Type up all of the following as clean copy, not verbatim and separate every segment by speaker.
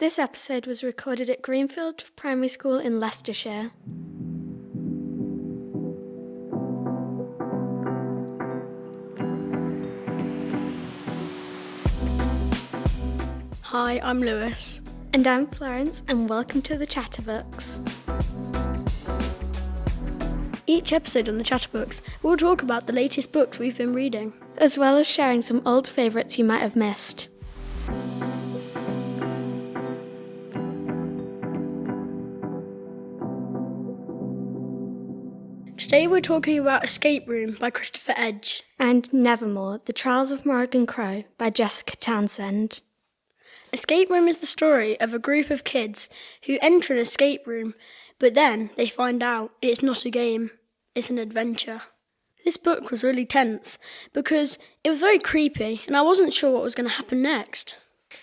Speaker 1: This episode was recorded at Greenfield Primary School in Leicestershire.
Speaker 2: Hi, I'm Lewis.
Speaker 1: And I'm Florence, and welcome to the Chatterbooks.
Speaker 2: Each episode on the Chatterbooks, we'll talk about the latest books we've been reading,
Speaker 1: as well as sharing some old favourites you might have missed.
Speaker 2: Today we're talking about Escape Room by Christopher Edge.
Speaker 1: And Nevermoor, The Trials of Morrigan Crow by Jessica Townsend.
Speaker 2: Escape Room is the story of a group of kids who enter an escape room, but then they find out it's not a game, it's an adventure. This book was really tense because it was very creepy and I wasn't sure what was going to happen next.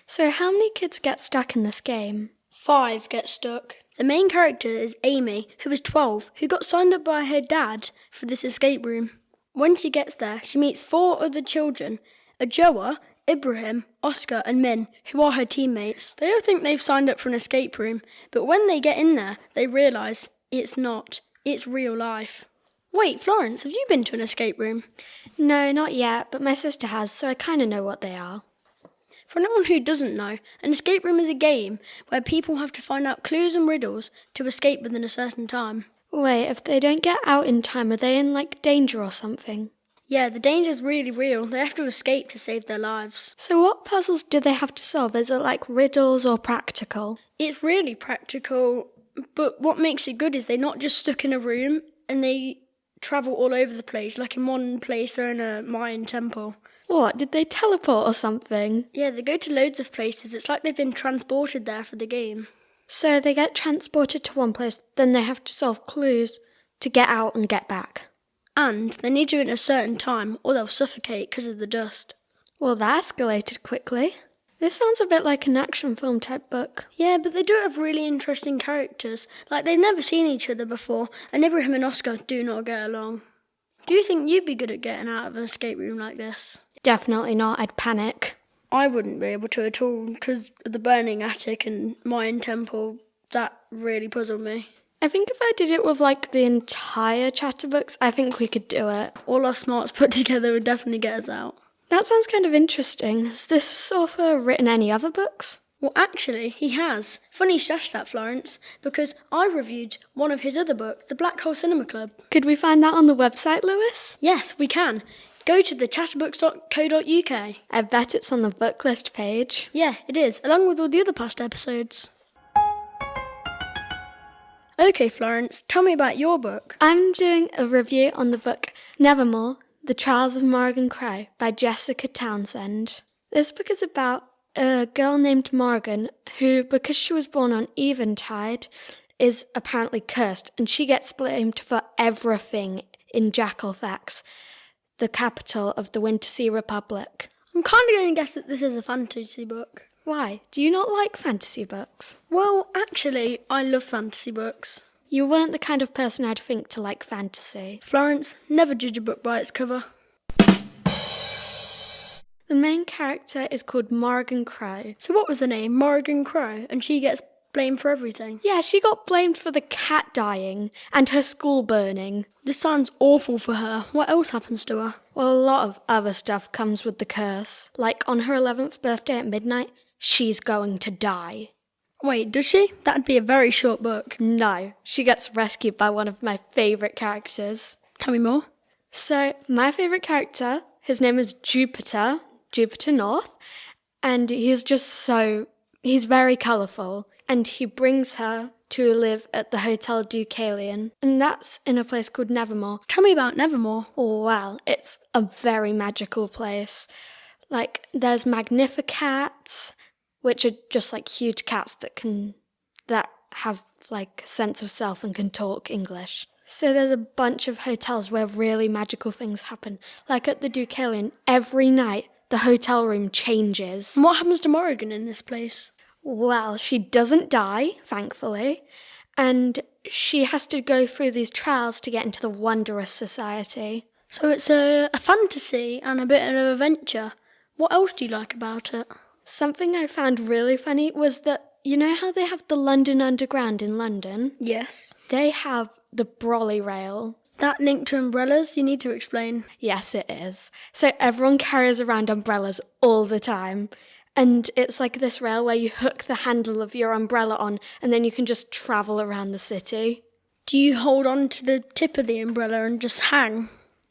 Speaker 1: So how many kids get stuck in this game?
Speaker 2: 5 get stuck. The main character is Amy, who is 12, who got signed up by her dad for this escape room. When she gets there, she meets 4 other children, Ajoa, Ibrahim, Oscar and Min, who are her teammates. They all think they've signed up for an escape room, but when they get in there, they realise it's not. It's real life. Wait, Florence, have you been to an escape room?
Speaker 1: No, not yet, but my sister has, so I kind of know what they are.
Speaker 2: For anyone who doesn't know, an escape room is a game where people have to find out clues and riddles to escape within a certain time.
Speaker 1: Wait, if they don't get out in time, are they in, danger or something?
Speaker 2: Yeah, the danger's really real. They have to escape to save their lives.
Speaker 1: So what puzzles do they have to solve? Is it riddles or practical?
Speaker 2: It's really practical, but what makes it good is they're not just stuck in a room and they travel all over the place. Like in one place, they're in a Mayan temple.
Speaker 1: What, did they teleport or something?
Speaker 2: Yeah, they go to loads of places. It's like they've been transported there for the game.
Speaker 1: So they get transported to one place, then they have to solve clues to get out and get back.
Speaker 2: And they need to in a certain time or they'll suffocate because of the dust.
Speaker 1: Well, that escalated quickly. This sounds a bit like an action film type book.
Speaker 2: Yeah, but they do have really interesting characters. They've never seen each other before, and Ibrahim and Oscar do not get along. Do you think you'd be good at getting out of an escape room like this?
Speaker 1: Definitely not, I'd panic.
Speaker 2: I wouldn't be able to at all, because of the burning attic and Mayan temple, that really puzzled me.
Speaker 1: I think if I did it with the entire Chatterbooks, I think we could do it.
Speaker 2: All our smarts put together would definitely get us out.
Speaker 1: That sounds kind of interesting. Has this author written any other books?
Speaker 2: Well, actually, he has. Funny you said that, Florence, because I reviewed one of his other books, The Black Hole Cinema Club.
Speaker 1: Could we find that on the website, Lewis?
Speaker 2: Yes, we can. Go to thechatterbooks.co.uk.
Speaker 1: I bet it's on the book list page.
Speaker 2: Yeah, it is, along with all the other past episodes. Okay, Florence, tell me about your book.
Speaker 1: I'm doing a review on the book Nevermoor, The Trials of Morrigan Crow by Jessica Townsend. This book is about a girl named Morrigan who, because she was born on Eventide, is apparently cursed, and she gets blamed for everything in Jackalfax, the capital of the Wintersea Republic.
Speaker 2: I'm kind of going to guess that this is a fantasy book.
Speaker 1: Why? Do you not like fantasy books?
Speaker 2: Well, actually, I love fantasy books.
Speaker 1: You weren't the kind of person I'd think to like fantasy.
Speaker 2: Florence, never judge a book by its cover.
Speaker 1: The main character is called Morrigan Crow.
Speaker 2: So what was the name? Morrigan Crow, and she gets blamed for everything?
Speaker 1: Yeah, she got blamed for the cat dying and her school burning.
Speaker 2: This sounds awful for her. What else happens to her?
Speaker 1: Well, a lot of other stuff comes with the curse. On her 11th birthday at midnight, she's going to die.
Speaker 2: Wait, does she? That'd be a very short book.
Speaker 1: No, she gets rescued by one of my favourite characters.
Speaker 2: Tell me more.
Speaker 1: So, my favourite character, his name is Jupiter North, and he's very colourful, and he brings her to live at the Hotel Deucalion, and that's in a place called Nevermoor.
Speaker 2: Tell me about Nevermoor.
Speaker 1: Well, it's a very magical place. There's Magnificats, which are just huge cats that have a sense of self and can talk English. So there's a bunch of hotels where really magical things happen. At the Deucalion, every night the hotel room changes.
Speaker 2: And what happens to Morrigan in this place?
Speaker 1: Well, she doesn't die, thankfully, and she has to go through these trials to get into the Wondrous Society.
Speaker 2: So it's a fantasy and a bit of an adventure. What else do you like about it?
Speaker 1: Something I found really funny was that You know how they have the London Underground in London?
Speaker 2: Yes.
Speaker 1: They have the Brolly Rail.
Speaker 2: That linked to umbrellas, you need to explain.
Speaker 1: Yes, it is. So everyone carries around umbrellas all the time. And it's like this rail where you hook the handle of your umbrella on and then you can just travel around the city.
Speaker 2: Do you hold on to the tip of the umbrella and just hang?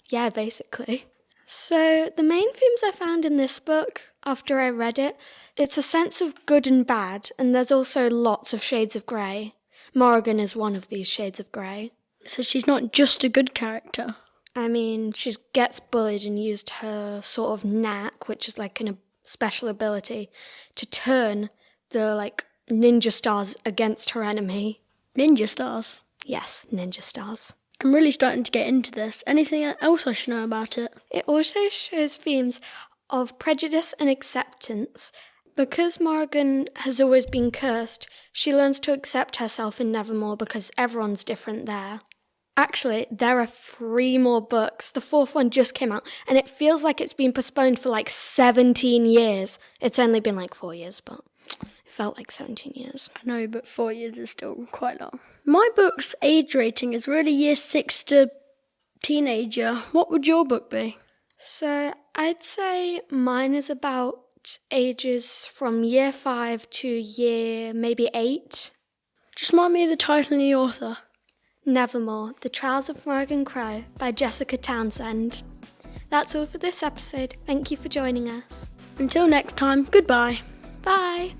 Speaker 1: Yeah, basically. So the main themes I found in this book, after I read it, it's a sense of good and bad, and there's also lots of shades of grey. Morrigan is one of these shades of grey.
Speaker 2: So she's not just a good character.
Speaker 1: I mean, she gets bullied and used her sort of knack, which is like a special ability, to turn the ninja stars against her enemy.
Speaker 2: Ninja stars?
Speaker 1: Yes, ninja stars.
Speaker 2: I'm really starting to get into this. Anything else I should know about it?
Speaker 1: It also shows themes of prejudice and acceptance. Because Morrigan has always been cursed, she learns to accept herself in Nevermoor because everyone's different there. Actually, there are 3 more books. The 4th one just came out, and it feels like it's been postponed for 17 years. It's only been 4 years, but it felt like 17 years.
Speaker 2: I know, but 4 years is still quite long. My book's age rating is really year 6 to teenager. What would your book be?
Speaker 1: So I'd say mine is about ages from year 5 to year maybe 8.
Speaker 2: Just remind me of the title and the author.
Speaker 1: Nevermoor, The Trials of Morrigan Crow by Jessica Townsend. That's all for this episode. Thank you for joining us.
Speaker 2: Until next time, goodbye.
Speaker 1: Bye.